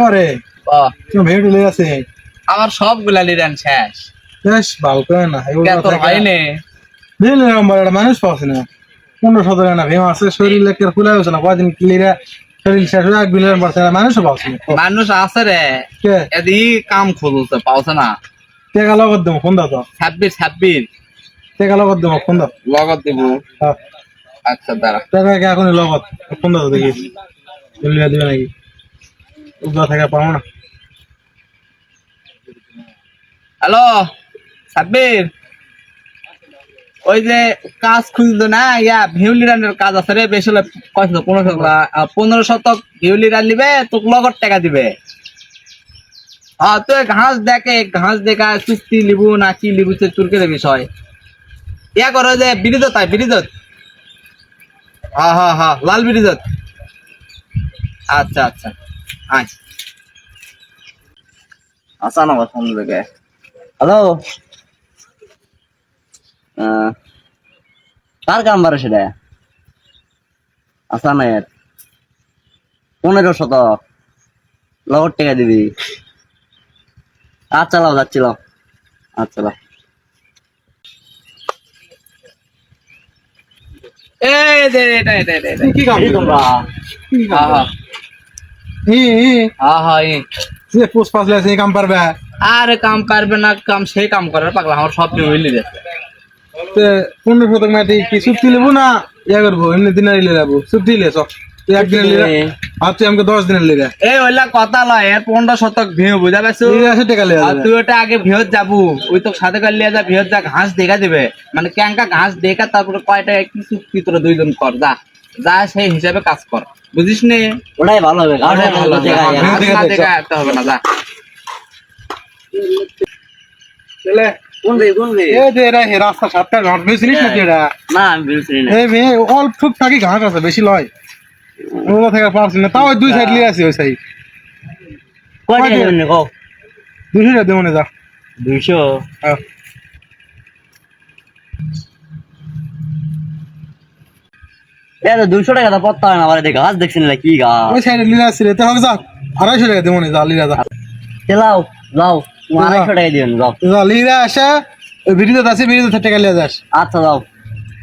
আরে বাহ, তুমি ভেড়ি লই আছে আমার সবগুলা লিরান শেষ। বেশ ভালো করে না কে তোর হয়নি? দিন নাম্বার একটা মানুষ পাচ্ছে না 15-17 না ভেম আছে শরীর লেকের খুলে হচ্ছে না কয়দিন ক্লিয়ার শরীর শেষ হয়ে 1 বিলিয়ন পাচ্ছে না মানুষও পাচ্ছে না মানুষ আছে রে, কে এদি কাম খুঁজছে পাওছে না। টেকা লগত দেবো ফোন দাও তো 26 টেকা লগত দেবো ফোন দাও লগত দিব। আচ্ছা দাঁড়া। টাকা কে এখন লগত ফোন দাও দেখি দিলে দিবে নাকি উদ্যোগ থেকে পাবো না হ্যালো সাব্বির, ওই যে কাজ খুঁজতো না, ইয়া ভিউলিরানের কাজ আছে রে, বেশি হলে কত 15 শতক ভিউলিরান নিবে, তোকে লগত টাকা দিবে। তুই ঘাস দেখে, ঘাস দেখা চুক্তি লিবু না কি লিবু তোর কে বিষয় ইয়া করো যে বিরিজত আয়, বিরিজত। হ্যাঁ লাল বিরিজত। আচ্ছা আচ্ছা আয়। আসা না ফোন থেকে। হ্যালো, কার কাম বারো সেটা? আসা না এর 15 শতক লগত টাকা দিবি। আচ্ছা লাও, যাচ্ছিল। আচ্ছা লাও। এই দে এটা এটা এটা এটা। কি কাম তোমরা? হ্যাঁ হ্যাঁ যে পোস্ট পাসলে আছে এই কাম পারবে আরে কাম পারবে না, কাম সেই কাম করে পাগলা, আমার সব হইলি রে। 15 শতক মাটি কি চুক্তি নেবো না ইয়া করবো এমনি দিনারি লিয়ে যাবো চুক্তি লিয়ে চক তুই 1 দিনের লিয়ে আর তুই আমাকে 10 দিনের লিয়ে এই ওইলা কথা লয়, এর 15 শতক ভিউ বুঝা পাইছো? লিয়ে আসে টাকা লিয়ে আর তুই ওটা আগে ভিহত যাবো, ওই তো সাথে করে লিয়ে যা, ভিহত যা ঘাস দেখা দিবে, মানে ক্যাঙ্কা ঘাস দেখা, তারপরে কয়টা কি চুক্তি তোরা 2 জন কর, যা যা সেই হিসাবে কাজ কর, বুঝিস নে? ওটাই ভালো হবে ওটাই ভালো হবে, ঘাস না দেখা একটা হবে না, যা। চলে কোন রে এ দে রে হে রাস্তা সাতটা ঘাট বেশিস না এটা না আমি বুঝছি না এই মে অল্প টুক থাকি ঘাট আছে বেশি লয় ওগুলো থেকে পারছি না তাও ওই 2 সাইড লিয়ে আসি ওই সাইড কয়টা দেবেন কো 200 টাকা দেবো না যা 200 হ্যাঁ। এত 200 টাকা তো পড়তা হয় না, আবার দেখে গাছ দেখছেন না কি গাছ ওই সাইডে লিয়ে আসছি রে তো হবে যা 250 টাকা দেবো না যা লিয়ে যা চালাও যাও 250 টাকা দিবেন যাও। যা লিয়ে আসে ওই ভিডিওতে আছে ভিডিওতে টাকা লিয়ে যাস আচ্ছা যাও।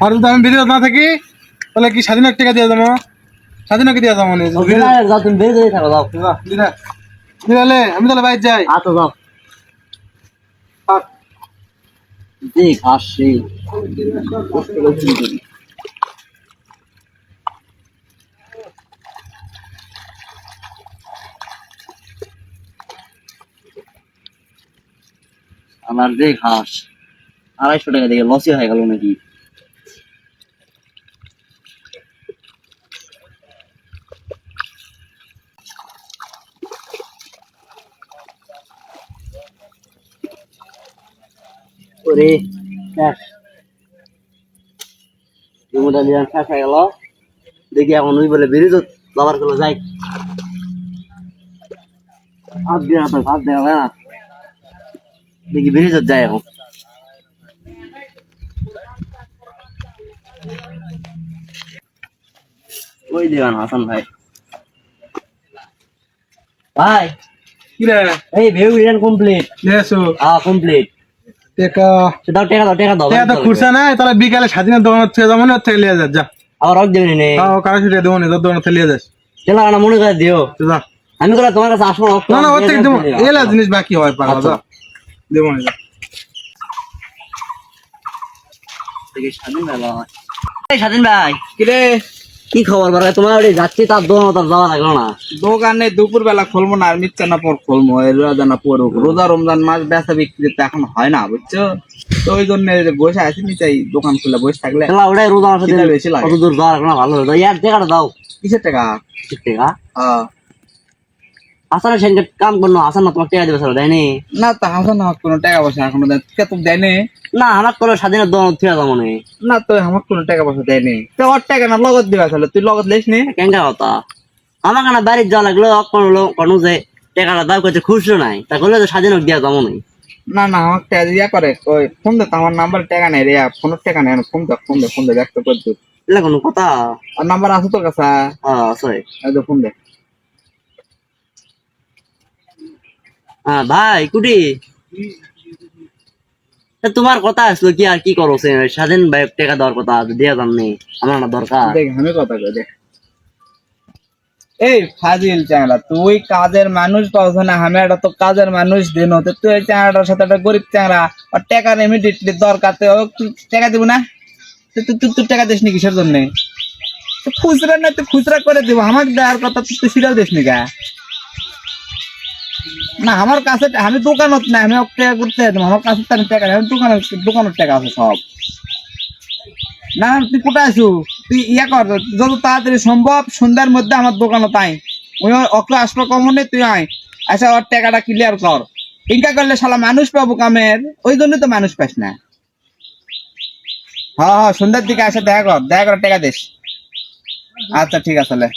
আর যদি আমি ভিডিও না থাকি তাহলে কি স্বাধীন টাকা দিয়ে যাবো স্বাধীনকে দিয়ে যাবো না যাও তুমি বেরিয়ে থাকো যাও। দিলে আমি তাহলে বাইরে যাই আচ্ছা যাও। দেখ আসি আমার যে ঘাস 250 টাকা দিয়ে লসই হয়ে গেল নাকি। ওরে শেষ জমিটা দিয়ে শেষ হয়ে গেল, দেখি এখন ওই বলে বেরিয়ে বাবার গুলো যাই হাত দিয়ে হাত দেওয়া হয় না, দেখি বেরিয়ে যায় এখন। ওই দিবান হাসান ভাই, ভাই কি রে এই ভেউ রিটার্ন কমপ্লিট। লেসো কমপ্লিট টাকা দাও, টাকা দাও, টাকা দাও। টাকা তো খুরসা নাই তাহলে বিকালে স্বাধীন দোকান থেকে যাবো না থেকে লিয়ে যাস যা আবার রক দেবেন নে তাও কারো দেবো না দোকান থেকে লিয়ে যাস চলো না মনে করে দিও, যা আমি করে তোমার কাছে আসবো। না না ওর থেকে দেবো এলা জিনিস বাকি হয় পাগল যা দেবো না যা দেখি স্বাধীন ভাই বাবা। এই স্বাধীন ভাই কিরে কি খবর বড়? তোমার ওই যাচ্ছি তার দোকান তার যাওয়া লাগলো না। দোকানে দুপুর বেলা খুলবো না, আর মিথ্যা না পর খুলবো, রোজা না পর রোজা রমজান মাস বেচা বিক্রি তো এখন হয় না, বুঝছো? তো ওই জন্য বসে আছি, নিচাই দোকান খুলে বসে থাকলে চলো ওটাই রোজা মাসে খিদে বেশি লাগে। কত দূর যাওয়া লাগলো না, ভালো হতো। ইয়ার টাকাটা দাও। কিসের টাকা? টাকা হ্যাঁ। আসার সেদিন কাম করলো, আসার না তোমার টাকা দেবে স্যার দেয়নি? না তা হাসান না কোনো টাকা পয়সা এখনো তো দেয়নি। না আমার কোনো স্বাধীনের দোকান থেকে যাবো না। না তো আমার কোনো টাকা পয়সা দেয়নি, তো ওর টাকা না লগত দিবা, তাহলে তুই লগত লেস নি। কেঙ্গা কথা আমার কানে বাড়ির যাওয়া লাগলো, কোনো যে টাকাটা দাও করছে খুশিও নাই, তা করলে তো স্বাধীন দিয়া যাবো না। না না আমার টাকা ইয়া করে ওই ফোন দে, আমার নাম্বার টাকা নেই রে, ফোনের টাকা নেই, ফোন দে ব্যক্ত করছি। এলা কোনো কথা? আর নাম্বার আছে তোর কাছে? আছে। এই তো ফোন দে। হ্যাঁ ভাই কুটি তোমার কথা আসলো কি আর কি করো স্বাধীন ভাই টাকা দেওয়ার কথা দিয়া যান নেই আমার না দরকার দেখ আমি কথা কই দেখ এই ফাজিল চ্যাংড়া তুই কাজের মানুষ পাওছ না আমি একটা তো কাজের মানুষ দিন হতে তুই এই চ্যাংড়াটার সাথে একটা গরিব চ্যাংড়া আর টাকা ইমিডিয়েটলি দরকার তো তুই টাকা দিব না তুই টাকা দিস নি কিসের জন্য খুচরা না তুই খুচরা করে দিব আমাকে দেওয়ার কথা তুই সেটাও দিস নি গা না আমার কাছে আমি দোকানত না আমি টাকা করতে দেবো আমার কাছে তো টাকা নেই, আমি দোকানের টাকা আছে সব না তুই কোথায় আছো তুই ইয়া কর যত তাড়াতাড়ি সম্ভব সন্ধ্যার মধ্যে আমার দোকানে তাই ওই অক্টো আসবে কমনে তুই আয় আচ্ছা ওর টাকাটা ক্লিয়ার কর ইনকা করলে শালা মানুষ পাবো কামের ওই জন্যই তো মানুষ পাস না হ্যাঁ হ্যাঁ সন্ধ্যার দিকে আসে দেখা কর টাকা দিস আচ্ছা ঠিক আছে লে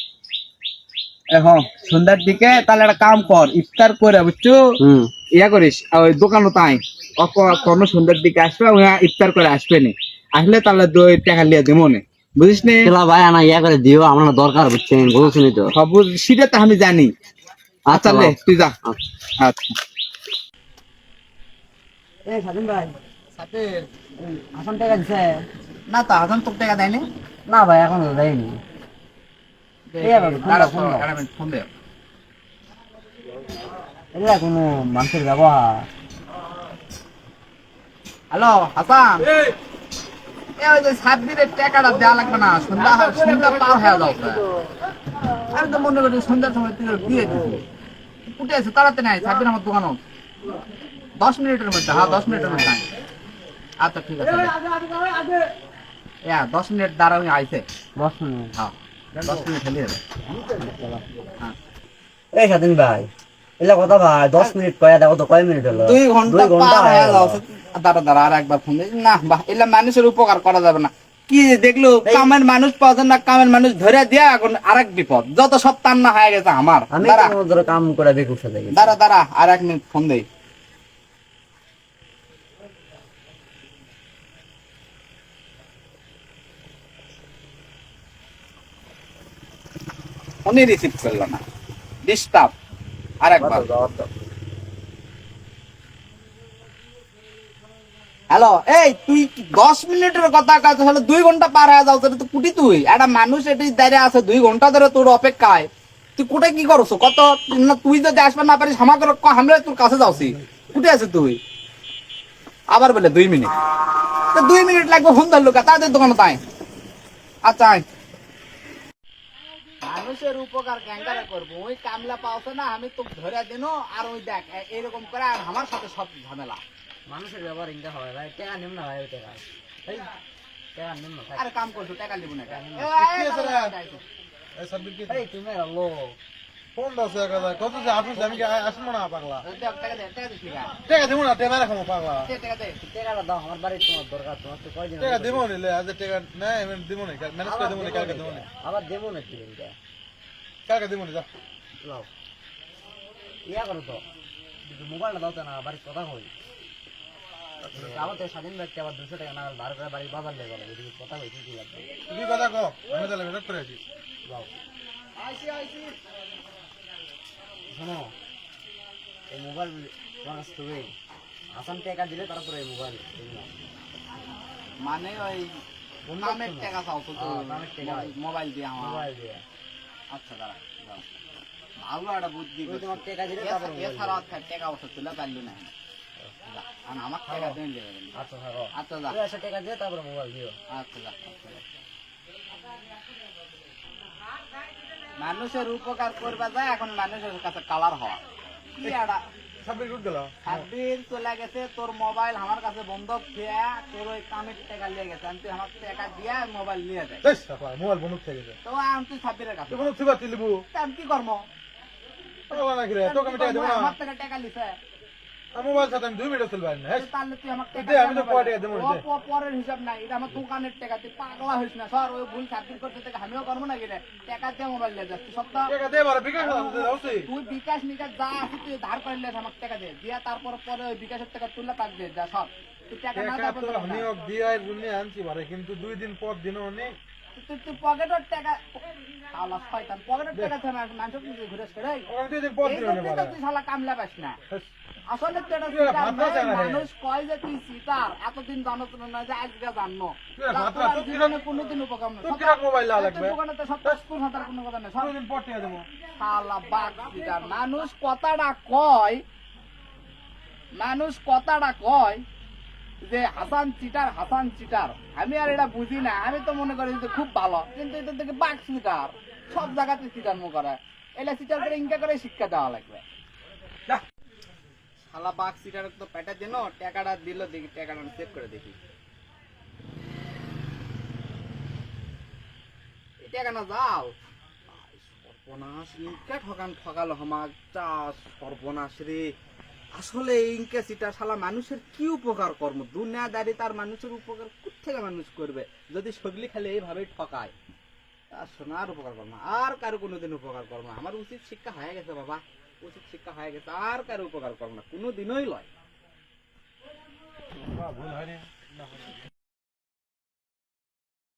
হ্যাঁ সন্ধ্যার দিকে তাহলে একটা কাম কর ইফতার করে বুঝছো ইয়া করিস ওই দোকানও তাই কোনো সন্ধ্যার দিকে আসবে ওই ইফতার করে আসবে নি আসলে তাহলে দুই টাকা লিয়ে দেবো নে বুঝিস নি ভাই আনা ইয়া করে দিও আমার না দরকার বুঝছেন বুঝছেন তো সব সেটা তো আমি জানি আচ্ছা লে তুই যা আচ্ছা এই স্বাধীন ভাই হাসান টাকা দিছে না তো হাসান তোর টাকা দেয়নি না ভাই এখন দেয়নি ফোন দে এটা কোনো মানুষের ব্যবহার হ্যালো হাসান এই ওই যে 7 দিনের টাকাটা দেওয়া লাগবে না সন্ধ্যা পার হয়ে যাও আমি তো মনে করি সন্ধ্যার সময় তুই দিয়ে দিবি উঠে আছে তাড়াতাড়ি নাই 7 দিন আমার দোকানও 10 মিনিটের মধ্যে হ্যাঁ 10 মিনিটের মধ্যে আচ্ছা ঠিক আছে 10 মিনিট দ্বারা আমি আইছে 10 মিনিট হ্যাঁ 10 মিনিট হলে যাবে এই স্বাধীন ভাই এলা কথা ভাই 10 মিনিট কয়া দেখো তো কয় মিনিট হলো 2 ঘন্টা পার হয়ে যাচ্ছে দাঁড়া আর একবার ফোন দিই না বাহ এলা মানুষের উপকার করা যাবে না কি দেখলো কামের মানুষ পাওয়া যায় না কামের মানুষ ধরে দিয়া এখন আরেক বিপদ যত সব তান্না হয়ে গেছে আমার আমি দাঁড়া ধরে কাম করে বেকুব সাথে গেছি দাঁড়া আর 1 মিনিট ফোন দেই ফোনই রিসিভ করলো না ডিস্টার্ব আরেকবার হ্যালো এই তুই 10 মিনিটের কথা কাজ হলো 2 ঘন্টা পার হয়ে যাও তো কুটি তুই একটা মানুষ এটি দাঁড়িয়ে আছে 2 ঘন্টা ধরে তোর অপেক্ষায় তুই কোটে কি করছ কত না তুই যদি আসবে না পারিস আমাকে আমরা তোর কাছে যাচ্ছি কুটে আছে তুই আবার বলে 2 মিনিট তো 2 মিনিট লাগবে ফোন ধরলো তাদের দোকানে তাই আচ্ছা মানুষের উপকার ক্যাঙ্গারে করবো ওই কামলা পাওছে না আমি তো ধরে দিন আর ওই দেখ এরকম করে আর আমার সাথে সব ঝামেলা মানুষের ব্যবহার ইনকা হয় ভাই টাকা নিম না ভাই টাকা এই টাকা নিম না আরে কাম করছো টাকা দিব না এই তুমি আলো ফোন দাসে কাদা কত যে আফিস আমি কি আসবো না পাগলা টাকা দে টাকা দেবো না টাকা রাখো পাগলা টাকা দে টাকাটা দাও আমার বাড়ি তোমার দরকার তোমার তো কয়দিন টাকা দেবো নিলে আজ টাকা নাই আমি দেবো না ম্যানেজ করে দেবো না কালকে দেবো না আবার দেবো না কি এটা কালকে দেবো না যা লাও ইয়া করো তো মোবাইলটা দাও তো না বাড়ি কথা কই আবার তো স্বাধীন ব্যক্তি আবার 200 টাকা না বার করে বাড়ি বাজার লেগে গেল এদিকে কথা কই কি লাগবে তুই কথা কো আমি তাহলে বের করে আছি লাও আইসি শোনো এই মোবাইল তোমার কাছে তুমি আসাম টাকা দিলে তারপরে এই মোবাইল মানে ওই নামের টাকা চাও তো নামের টাকা মোবাইল দিয়ে আমার মোবাইল দিয়ে আচ্ছা দাঁড়া ভালো একটা বুদ্ধি ওই তোমার টাকা দিলে তারপরে এছাড়া টাকা ওষুধ তুলে পারলি না আর আমার টাকা দেন দেবে আচ্ছা থাকো আচ্ছা যা 200 টাকা দিয়ে তারপরে মোবাইল দিও আচ্ছা যা মানুষের উপকার করবা যায় এখন মানুষের কাছে কালার হওয়া কি একটা সাব্বির গুড গেল সাব্বির চলে গেছে তোর মোবাইল আমার কাছে বন্ধক খেয়া তোর ওই কামের টাকা নিয়ে গেছে আমি তুই আমার টাকা দিয়া মোবাইল নিয়ে যায় বেশ আপা মোবাইল বন্ধ থেকে গেছে তো আমি তুই সাব্বিরের কাছে তুই কোনো থিবা তিলবু আমি কি করবো পাগলা নাকি রে তোকে আমি টাকা দেবো না আমার টাকা টাকা লিছে আমার মোবাইল সাথে আমি 2 মিনিট চলবে না হ্যাঁ তাহলে তুই আমার টাকা দে, আমি তো পরে টাকা দেবো না, দে। পরের হিসাব নাই এটা আমার দোকানের টাকা তুই পাগলা হইস না স্যার ওই ভুল সাব্বির করতে থেকে আমিও করবো না কি রে টাকা দিয়ে মোবাইল নিয়ে যাচ্ছি সপ্তাহ টাকা দে বারে বিকাশ আছে যাওছি তুই বিকাশ নিকাশ যা আছে তুই ধার করে লে আমার টাকা দে দিয়া তারপর পরে ওই বিকাশের টাকা তুললে কাট দে যা সব তুই টাকা না টাকা দেবো তো আমি দিয়াই রুনে আনছি বারে কিন্তু 2 দিন পর দিন অনেক তুই পকেটের টাকা শালা শয়তান পকেটের টাকা ছাড়া মানুষ কিন্তু ঘুরে আসছে রে ওরা তুই পথ দিল না বাড়া তুই শালা কামলা পাস না আসলে তো এটা তুই আর ভাত না চায় না রে। মানুষ কয় যে তুই সিটার এতদিন জানো তো না যে আজকে জানো তুই আর ভাত না, তোর তুই জীবনে কোনোদিন উপকার নেই তুই কিরকম মোবাইল লাগবে তুই দোকানে তো সব স্কুল হাতার কোনো কথা নেই সব কোনদিন পথ দিয়ে দেবো শালা বাঘ সিটার মানুষ কথাটা কয় যে হাসান চিটার আমি আর এটা বুঝি না আমি তো মনে করি যে খুব ভালো কিন্তু এটা থেকে বাঘ চিটার সব জায়গাতে চিটার মো করে এটা চিটার করে ইনকা করে শিক্ষা দেওয়া লাগবে যা। শালা বাঘ চিটার তো পেটা যেন টাকাটা দিল দেখি টাকাটা সেভ করে দেখি এই টাকা না যাও সর্বনাশ ইনকা ঠকালো আমার চা সর্বনাশ রে আসলে ইনকা সিটা শালা মানুষের কি উপকার কর্ম দুনিয়াদারি তার মানুষের উপকার কোথেকে মানুষ করবে যদি সগলি খালি এইভাবে ঠকায় তার সোনার উপকার কর্ম আর কারো কোনোদিন উপকার কর্ম আমার উচিত শিক্ষা হয়ে গেছে বাবা উচিত শিক্ষা হয়ে গেছে আর কারো উপকার কর্ম না কোনোদিনই লয় ভুল হয়নি